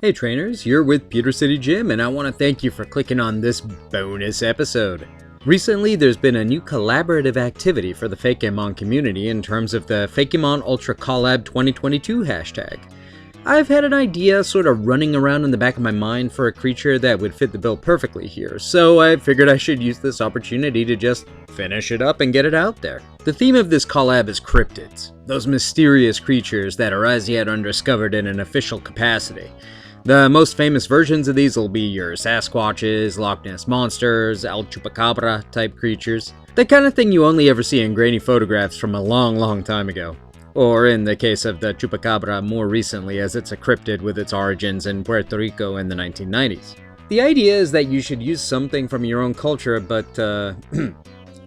Hey trainers, you're with Pewter City Gym, and I want to thank you for clicking on this bonus episode. Recently, there's been a new collaborative activity for the Fakemon community in terms of the Fakemon Ultra Collab 2022 hashtag. I've had an idea sort of running around in the back of my mind for a creature that would fit the bill perfectly here, so I figured I should use this opportunity to just finish it up and get it out there. The theme of this collab is cryptids, those mysterious creatures that are as yet undiscovered in an official capacity. The most famous versions of these will be your Sasquatches, Loch Ness Monsters, El Chupacabra type creatures. The kind of thing you only ever see in grainy photographs from a long time ago. Or in the case of the Chupacabra more recently, as it's a cryptid with its origins in Puerto Rico in the 1990s. The idea is that you should use something from your own culture, but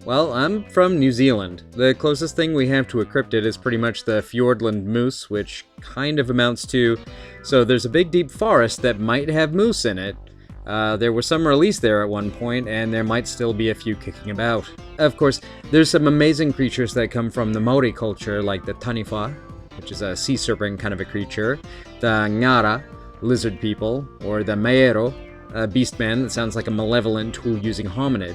well, I'm from New Zealand. The closest thing we have to a cryptid is pretty much the Fiordland moose, which kind of amounts to, so there's a big deep forest that might have moose in it. There were some released there at one point, and there might still be a few kicking about. Of course, there's some amazing creatures that come from the Maori culture, like the Taniwha, which is a sea serpent kind of a creature, the Ngara, lizard people, or the Maero, a beastman that sounds like a malevolent tool-using hominid.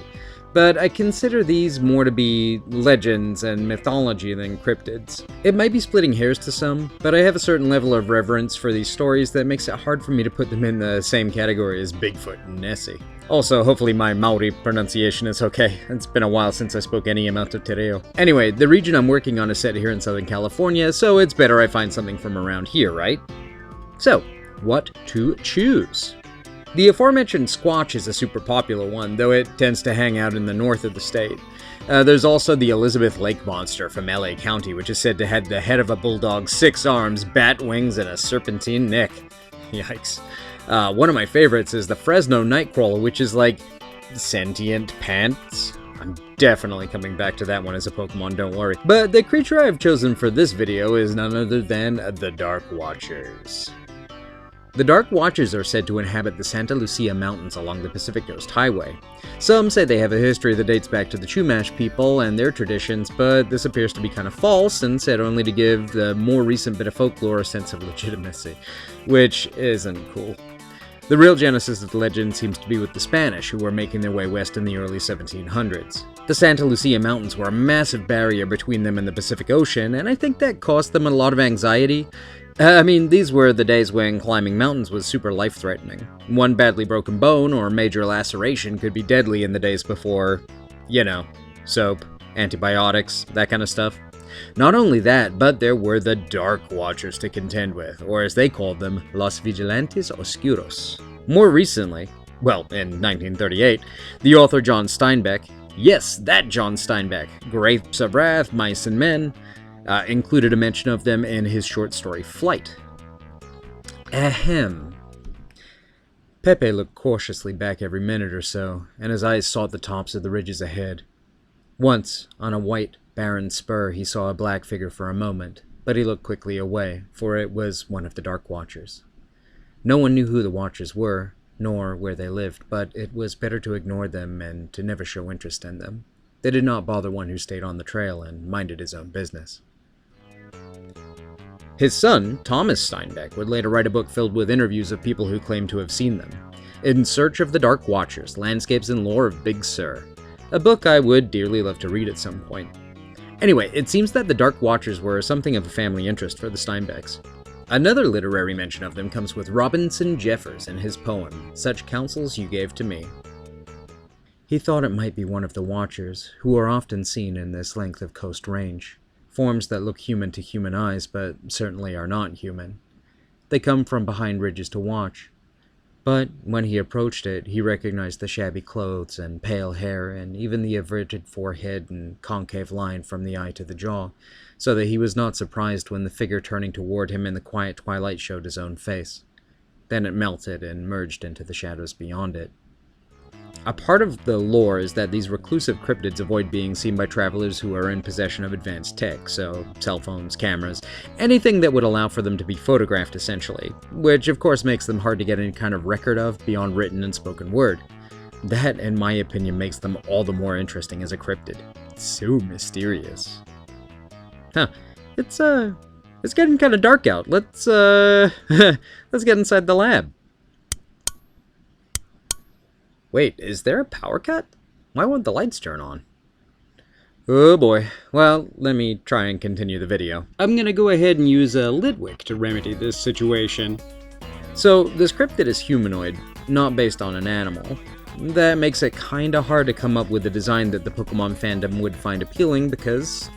But I consider these more to be legends and mythology than cryptids. It might be splitting hairs to some, but I have a certain level of reverence for these stories that makes it hard for me to put them in the same category as Bigfoot and Nessie. Also, hopefully my Maori pronunciation is okay. It's been a while since I spoke any amount of te reo. Anyway, the region I'm working on is set here in Southern California, so it's better I find something from around here, right? So, what to choose? The aforementioned Squatch is a super popular one, though it tends to hang out in the north of the state. There's also the Elizabeth Lake monster from LA County, which is said to have the head of a bulldog, 6 arms, bat wings, and a serpentine neck. Yikes. One of my favorites is the Fresno Nightcrawler, which is like sentient pants. I'm definitely coming back to that one as a Pokemon, don't worry. But the creature I've chosen for this video is none other than the Dark Watchers. The Dark Watchers are said to inhabit the Santa Lucia Mountains along the Pacific Coast Highway. Some say they have a history that dates back to the Chumash people and their traditions, but this appears to be kind of false and said only to give the more recent bit of folklore a sense of legitimacy, which isn't cool. The real genesis of the legend seems to be with the Spanish, who were making their way west in the early 1700s. The Santa Lucia Mountains were a massive barrier between them and the Pacific Ocean, and I think that caused them a lot of anxiety. These were the days when climbing mountains was super life-threatening. One badly broken bone or major laceration could be deadly in the days before, soap, antibiotics, that kind of stuff. Not only that, but there were the Dark Watchers to contend with, or as they called them, Los Vigilantes Oscuros. More recently, well, in 1938, the author John Steinbeck, yes, that John Steinbeck, Grapes of Wrath, Mice and Men, included a mention of them in his short story Flight. Ahem. Pepe looked cautiously back every minute or so, and his eyes sought the tops of the ridges ahead. Once, on a white, barren spur, he saw a black figure for a moment, but he looked quickly away, for it was one of the Dark Watchers. No one knew who the Watchers were, nor where they lived, but it was better to ignore them and to never show interest in them. They did not bother one who stayed on the trail and minded his own business. His son, Thomas Steinbeck, would later write a book filled with interviews of people who claimed to have seen them. In Search of the Dark Watchers, Landscapes and Lore of Big Sur. A book I would dearly love to read at some point. Anyway, it seems that the Dark Watchers were something of a family interest for the Steinbecks. Another literary mention of them comes with Robinson Jeffers in his poem, Such Counsels You Gave to Me. He thought it might be one of the Watchers, who are often seen in this length of coast range. Forms that look human to human eyes, but certainly are not human. They come from behind ridges to watch. But when he approached it, he recognized the shabby clothes and pale hair, and even the averted forehead and concave line from the eye to the jaw, so that he was not surprised when the figure turning toward him in the quiet twilight showed his own face. Then it melted and merged into the shadows beyond it. A part of the lore is that these reclusive cryptids avoid being seen by travelers who are in possession of advanced tech, so cell phones, cameras, anything that would allow for them to be photographed essentially, which of course makes them hard to get any kind of record of beyond written and spoken word. That, in my opinion, makes them all the more interesting as a cryptid. It's so mysterious. It's getting kind of dark out. Let's get inside the lab. Wait, is there a power cut? Why won't the lights turn on? Oh boy. Well, let me try and continue the video. I'm gonna go ahead and use a Litwick to remedy this situation. So, this cryptid is humanoid, not based on an animal. That makes it kinda hard to come up with a design that the Pokemon fandom would find appealing because,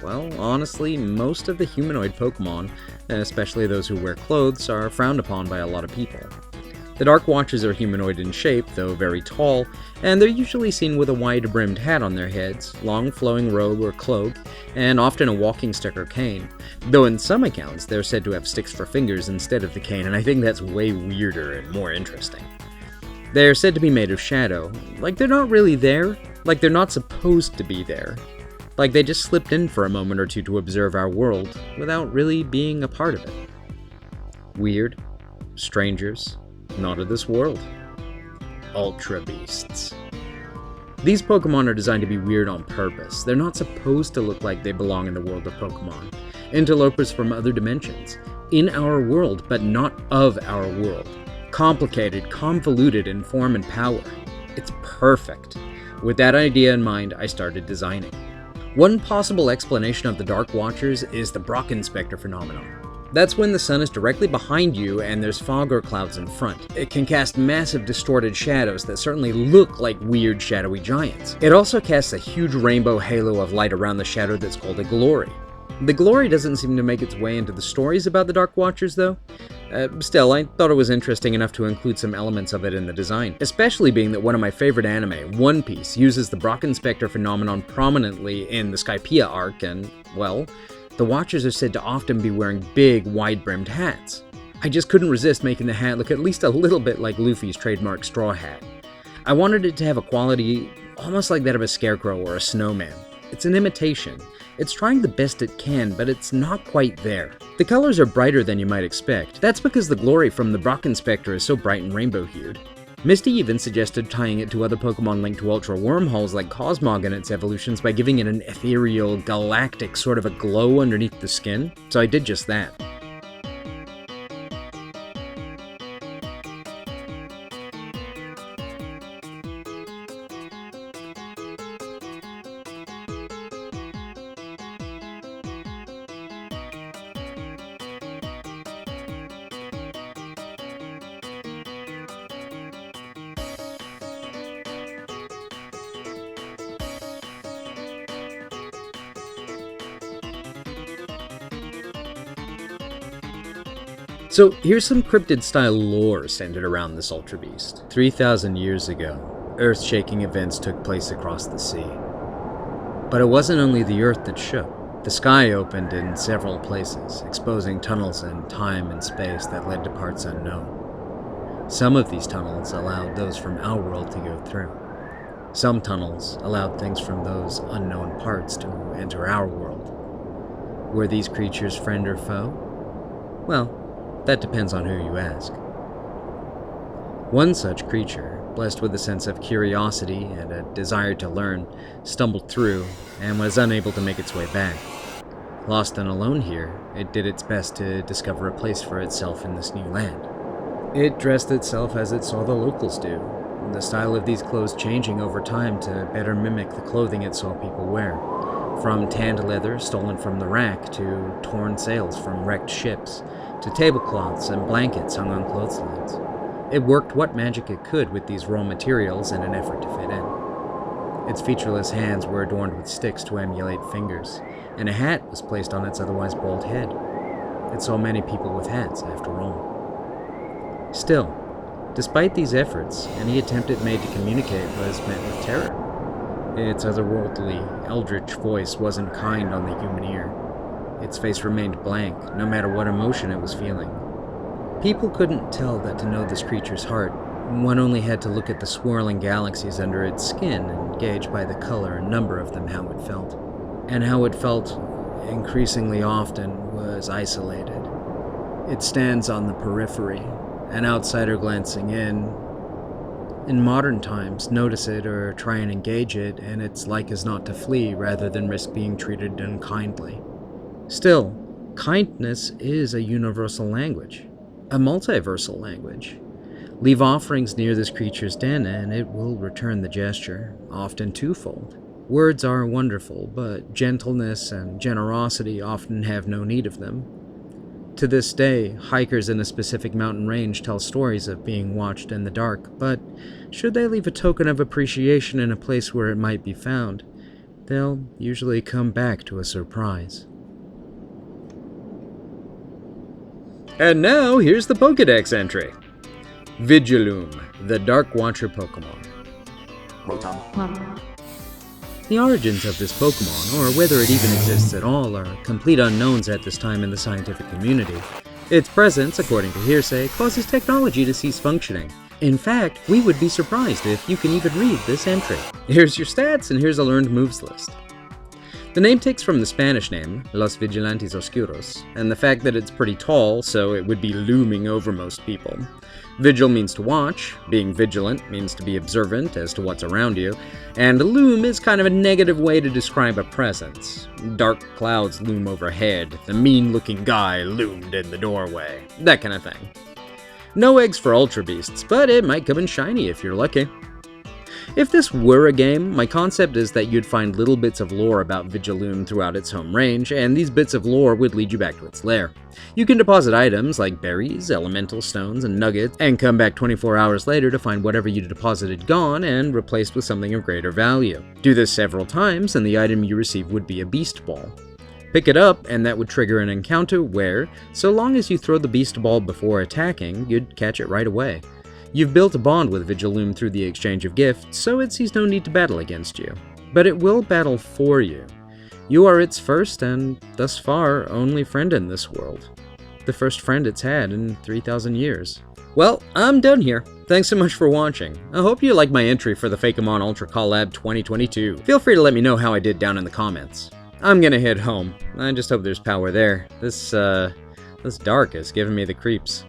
well, honestly, most of the humanoid Pokemon, especially those who wear clothes, are frowned upon by a lot of people. The Dark Watchers are humanoid in shape, though very tall, and they're usually seen with a wide-brimmed hat on their heads, long flowing robe or cloak, and often a walking stick or cane. Though in some accounts, they're said to have sticks for fingers instead of the cane, and I think that's way weirder and more interesting. They're said to be made of shadow, like they're not really there, like they're not supposed to be there. Like they just slipped in for a moment or two to observe our world, without really being a part of it. Weird. Strangers. Not of this world. Ultra Beasts. These Pokemon are designed to be weird on purpose. They're not supposed to look like they belong in the world of Pokemon. Interlopers from other dimensions. In our world, but not of our world. Complicated, convoluted in form and power. It's perfect. With that idea in mind, I started designing. One possible explanation of the Dark Watchers is the Brock Inspector phenomenon. That's when the sun is directly behind you and there's fog or clouds in front. It can cast massive distorted shadows that certainly look like weird shadowy giants. It also casts a huge rainbow halo of light around the shadow that's called a glory. The glory doesn't seem to make its way into the stories about the Dark Watchers though. Still, I thought it was interesting enough to include some elements of it in the design, especially being that one of my favorite anime, One Piece, uses the Brock Inspector phenomenon prominently in the Skypiea arc and, well, the Watchers are said to often be wearing big, wide-brimmed hats. I just couldn't resist making the hat look at least a little bit like Luffy's trademark straw hat. I wanted it to have a quality almost like that of a scarecrow or a snowman. It's an imitation. It's trying the best it can, but it's not quite there. The colors are brighter than you might expect. That's because the glory from the Brock Inspector is so bright and rainbow-hued. Misty even suggested tying it to other Pokemon linked to Ultra Wormholes like Cosmog in its evolutions by giving it an ethereal, galactic sort of a glow underneath the skin, so I did just that. So here's some cryptid-style lore centered around this Ultra Beast. 3,000 years ago, earth-shaking events took place across the sea. But it wasn't only the earth that shook. The sky opened in several places, exposing tunnels in time and space that led to parts unknown. Some of these tunnels allowed those from our world to go through. Some tunnels allowed things from those unknown parts to enter our world. Were these creatures friend or foe? Well, that depends on who you ask. One such creature, blessed with a sense of curiosity and a desire to learn, stumbled through and was unable to make its way back. Lost and alone here, it did its best to discover a place for itself in this new land. It dressed itself as it saw the locals do, the style of these clothes changing over time to better mimic the clothing it saw people wear, from tanned leather stolen from the rack to torn sails from wrecked ships, to tablecloths and blankets hung on clotheslines. It worked what magic it could with these raw materials in an effort to fit in. Its featureless hands were adorned with sticks to emulate fingers, and a hat was placed on its otherwise bald head. It saw many people with hats, after all. Still, despite these efforts, any attempt it made to communicate was met with terror. Its otherworldly, eldritch voice wasn't kind on the human ear. Its face remained blank, no matter what emotion it was feeling. People couldn't tell that to know this creature's heart. One only had to look at the swirling galaxies under its skin and gauge by the color and number of them how it felt. And how it felt, increasingly often, was isolated. It stands on the periphery, an outsider glancing in modern times, notice it or try and engage it, and its like is not to flee rather than risk being treated unkindly. Still, kindness is a universal language, a multiversal language. Leave offerings near this creature's den and it will return the gesture, often twofold. Words are wonderful, but gentleness and generosity often have no need of them. To this day, hikers in a specific mountain range tell stories of being watched in the dark, but should they leave a token of appreciation in a place where it might be found, they'll usually come back to a surprise. And now, here's the Pokedex entry. Vigilum, the Dark Watcher Pokémon. The origins of this Pokémon, or whether it even exists at all, are complete unknowns at this time in the scientific community. Its presence, according to hearsay, causes technology to cease functioning. In fact, we would be surprised if you can even read this entry. Here's your stats, and here's a learned moves list. The name takes from the Spanish name, Los Vigilantes Oscuros, and the fact that it's pretty tall, so it would be looming over most people. Vigil means to watch, being vigilant means to be observant as to what's around you, and loom is kind of a negative way to describe a presence. Dark clouds loom overhead, the mean-looking guy loomed in the doorway, that kind of thing. No eggs for Ultra Beasts, but it might come in shiny if you're lucky. If this were a game, my concept is that you'd find little bits of lore about Vigilum throughout its home range, and these bits of lore would lead you back to its lair. You can deposit items like berries, elemental stones, and nuggets, and come back 24 hours later to find whatever you deposited gone and replaced with something of greater value. Do this several times, and the item you receive would be a Beast Ball. Pick it up, and that would trigger an encounter where, so long as you throw the Beast Ball before attacking, you'd catch it right away. You've built a bond with Vigilum through the exchange of gifts, so it sees no need to battle against you. But it will battle for you. You are its first, and thus far, only friend in this world. The first friend it's had in 3,000 years. Well, I'm done here. Thanks so much for watching. I hope you liked my entry for the Fakemon Ultra Collab 2022. Feel free to let me know how I did down in the comments. I'm gonna head home. I just hope there's power there. This dark is giving me the creeps.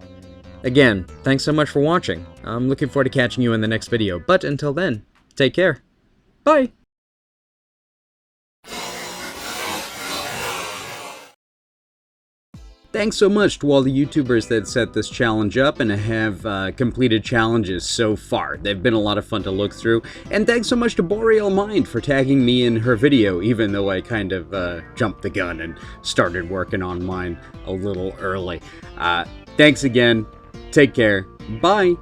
Again, thanks so much for watching. I'm looking forward to catching you in the next video, but until then, take care. Bye! Thanks so much to all the YouTubers that set this challenge up and have completed challenges so far. They've been a lot of fun to look through. And thanks so much to Boreal Mind for tagging me in her video, even though I kind of jumped the gun and started working on mine a little early. Thanks again. Take care. Bye.